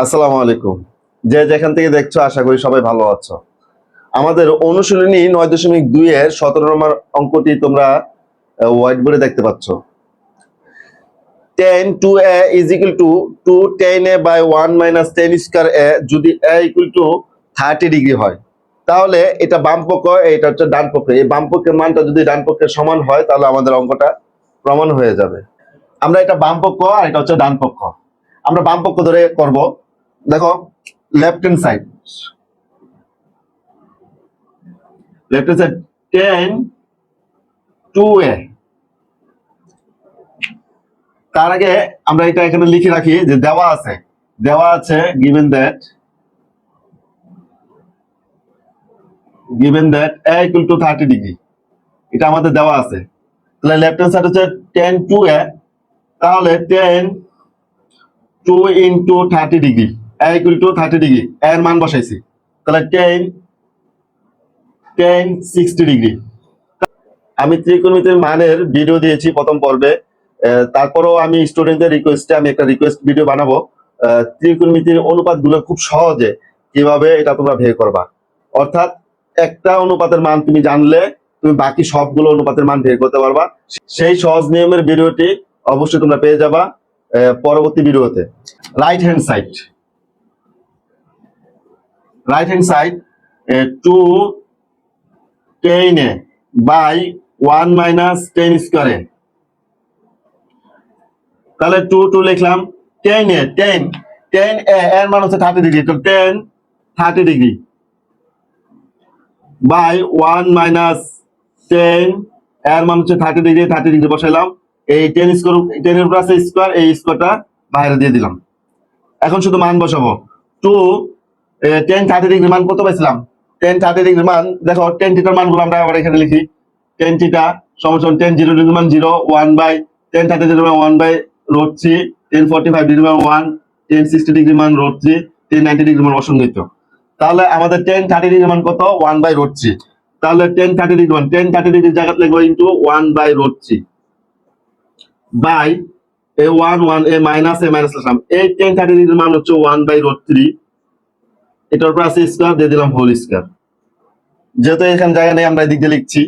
আসসালামু আলাইকুম। যে যেখান থেকে দেখছো আশা করি সবাই ভালো আছো। আমাদের অনুশীলনী 9.2 এর 17 নম্বর অঙ্কটি তোমরা হোয়াইট বোর্ডে দেখতে পাচ্ছ। tan 2a is equal to 2 tan a by 1 minus tan square a যদি a equal to 30 ডিগ্রি হয় তাহলে এটা বাম পক্ষ, এটা হচ্ছে ডান পক্ষ। এই বাম পক্ষের মানটা যদি ডান পক্ষের সমান হয় তাহলে আমাদের অঙ্কটা প্রমাণ হয়ে যাবে। আমরা এটা বাম পক্ষ আর এটা হচ্ছে ডান পক্ষ। আমরা বাম পক্ষ ধরে করব। দেখো left hand side, tan 2a। তার আগে আমরা এটা এখানে লিখে রাখি যে দেওয়া আছে given that a equal to 30 degree, এটা আমাদের দেওয়া আছে। তাহলে লেফট হ্যান্ড সাইড হচ্ছে tan 2a, তাহলে tan 2 into 30 degree, a equal to 30 degree, এর মান বসাইছি। তাহলে tan 60 ডিগ্রি। আমি ত্রিকোণমিতির মানের ভিডিও দিয়েছি প্রথম পর্বে, তারপরেও আমি স্টুডেন্টদের রিকোয়েস্টে আমি একটা রিকোয়েস্ট ভিডিও বানাবো ত্রিকোণমিতির অনুপাতগুলো খুব সহজে কিভাবে এটা তোমরা বের করবা। অর্থাৎ একটা অনুপাতের মান তুমি জানলে তুমি বাকি সবগুলো অনুপাতের মান বের করতে পারবা। সেই সহজ নিয়মের ভিডিওটি অবশ্যই তোমরা পেয়ে যাবা পরবর্তী ভিডিওতে। Right hand side 2 tan a by 1 minus tan square a। তাহলে 2 লিখলাম। tan a এর মান হচ্ছে 30 ডিগ্রি, তো tan 30 degree by 1 minus tan এর মান হচ্ছে 30 ডিগ্রি বসাইলাম। এই tan স্কয়ার, tan এর উপর আছে স্কয়ার, এই স্কয়ারটা বাইরে দিয়ে দিলাম। এখন শুধু মান বসাবো। 2 tan 30 ডিগ্রি মান কত পাইছিলাম? tan 30 ডিগ্রি মান দেখো, tan থিটার মানগুলো আমরা আবার এখানে লিখি। tan থিটা সমান tan 0 ডিগ্রি মান 0, 1 বাই tan 30 ডিগ্রি মান 1 বাই √3, tan 45 ডিগ্রি মান 1, tan 60 ডিগ্রি মান √3, tan 90 ডিগ্রি মান অসংজ্ঞিত। তাহলে আমাদের tan 30 ডিগ্রি মান কত? 1 বাই √3। তাহলে tan 30 ডিগ্রি জায়গাতে লিখবো ইনটু 1 বাই √3 বাই এই 1 এ মাইনাস লিখলাম। এই tan 30 ডিগ্রি মান হচ্ছে 1 বাই √3, এটার উপর আছে স্কয়ার, দিয়ে দিলাম হোল স্কয়ার। যেহেতু এখানে জায়গা নেই আমরা এদিক দিয়ে লিখছি।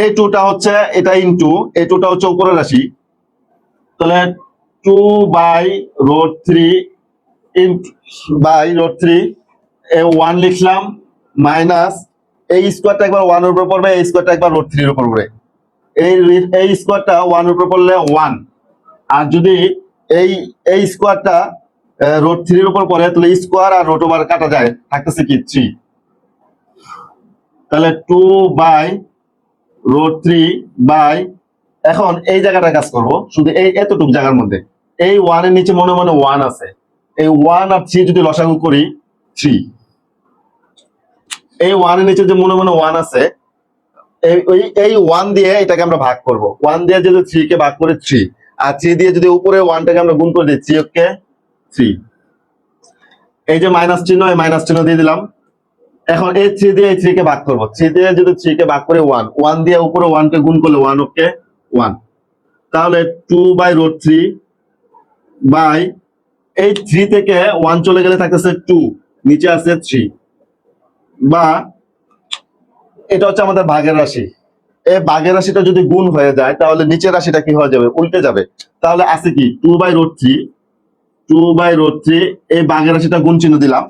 এই 2টা হচ্ছে এটা ইনটু এই 2টা হচ্ছে উপরের রাশি। তাহলে 2 বাই √3 এ 1 লিখলাম মাইনাস এই স্কয়ারটা একবার 1 এর উপর পড়বে, এই স্কয়ারটা একবার √3 এর উপর পড়বে। এই স্কয়ারটা 1 এর উপর পড়লে 1, আর যদি এই স্কয়ারটা √3 এর উপর পড়ে তাহলে স্কয়ার আর √ওভার কাটা যায়, থাকতেছে কি 3। তাহলে 2 বাই √3 বাই, এখন এই জায়গাটা কাজ করব শুধু এই এতটুকু জায়গার মধ্যে। এই 1 এর নিচে মনে মনে 1 আছে, এই 1 আর 3 যদি লসাগু করি 3। এই 1 এর নিচে যে মনে মনে 1 আছে, এই 1 দিয়ে এটাকে আমরা ভাগ করব। 1 দিয়ে যদি 3 কে ভাগ করে 3, আর 3 দিয়ে যদি উপরে 1টাকে আমরা গুণ করে দিই 3 কে 3। এই যে মাইনাস চিহ্ন, এই মাইনাস চিহ্ন দিয়ে দিলাম। এখন এই 3 দিয়ে এই 3 কে ভাগ করব। 3 দিয়ে যদি 3 কে ভাগ করে 1 দিয়ে উপরে 1 কে গুণ করলে 1 ওকে 1। তাহলে 2 বাই √3 বাই এই 3 থেকে 1 চলে গেলে থাকতেছে 2, নিচে আছে 3, বা এটা হচ্ছে আমাদের ভাগের রাশি। এই ভাগের রাশিটা যদি গুণ হয়ে যায় তাহলে নিচের রাশিটা কি হয়ে যাবে? উল্টে যাবে। তাহলে আছে কি 2 বাই √3 এই ভাগের রাশিটা গুণ চিহ্ন দিলাম।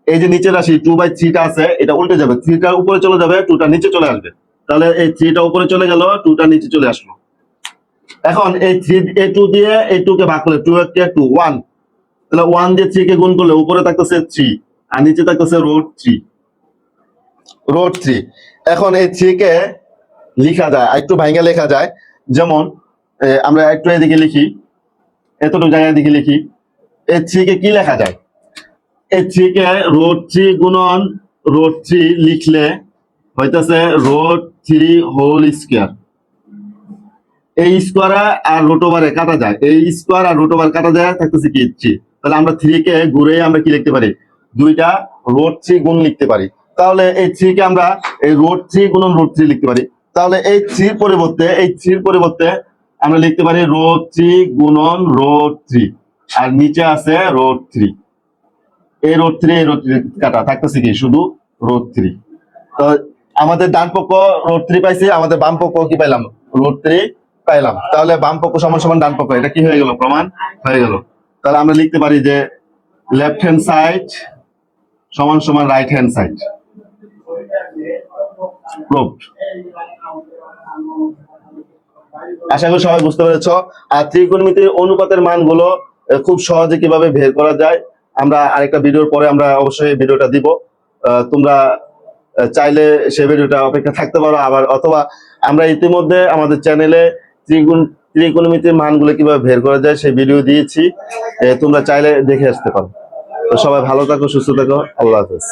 এই যে নিচের রাশি 2 বাই 3টা আছে, এটা উল্টে যাবে, 3টা উপরে চলে যাবে, 2টা নিচে চলে আসবে। তাহলে এই 3টা উপরে চলে গেল, 2টা নিচে চলে আসলো। এখন এই 3 এই 2 দিয়ে এই 2 কে ভাগ করলে 2 কে 2 1, তাহলে 1 দিয়ে 3 কে গুণ করলে উপরে থাকতেছে 3 আর নিচে থাকতেছে √3। এখন এই 3 কে লেখা যায়, একটু ভাঙা লেখা যায়। যেমন আমরা একটু এদিকে লিখি, এতটুকু জায়গায় দিকে লিখি। এই 3 কে কি লেখা যায়? এই 3 কে √3 গুণন √3 লিখলে হইতেছে √3 হোল স্কয়ার। এই স্কয়ার আর √ওভারে কাটা যায়, এই স্কয়ার আর √ওভার কাটা যায়, থাকতেছে কি 3। তাহলে আমরা 3 কে ঘুরে আমরা কি লিখতে পারি? দুইটা √3 গুণ লিখতে পারি। তাহলে এই 3 কে আমরা এই √3 গুণন √3 লিখতে পারি। তাহলে এই 3 পরিবর্তে আমরা লিখতে পারি রো 3 গুণন রো 3, আর নিচে আছে রো 3। এই রো 3 কাটা থাকতেছে কি শুধু রো 3। তো আমাদের ডান পক্ষ রো 3 পাইছি, আমাদের বাম পক্ষ কি পাইলাম রো 3 পাইলাম। তাহলে বাম পক্ষ সমান সমান ডান পক্ষ, এটা কি হয়ে গেল প্রমাণ হয়ে গেল। তাহলে আমরা লিখতে পারি যে লেফট হ্যান্ড সাইড সমান সমান রাইট হ্যান্ড সাইড। প্রুভড। আশা করি সবাই বুঝতে পেরেছ। আর ত্রিকোণমিতির অনুপাতের মানগুলো খুব সহজে কিভাবে বের করা যায় আমরা আরেকটা ভিডিওর পরে আমরা অবশ্যই ভিডিওটা দিব। তোমরা চাইলে সে ভিডিওটা অপেক্ষা থাকতে পারো, আবার অথবা আমরা ইতিমধ্যে আমাদের চ্যানেলে ত্রিকোণমিতির মানগুলো কিভাবে বের করা যায় সেই ভিডিও দিয়েছি, তোমরা চাইলে দেখে আসতে পারো। তো সবাই ভালো থাকো, সুস্থ থাকো, আল্লাহ হাফেজ।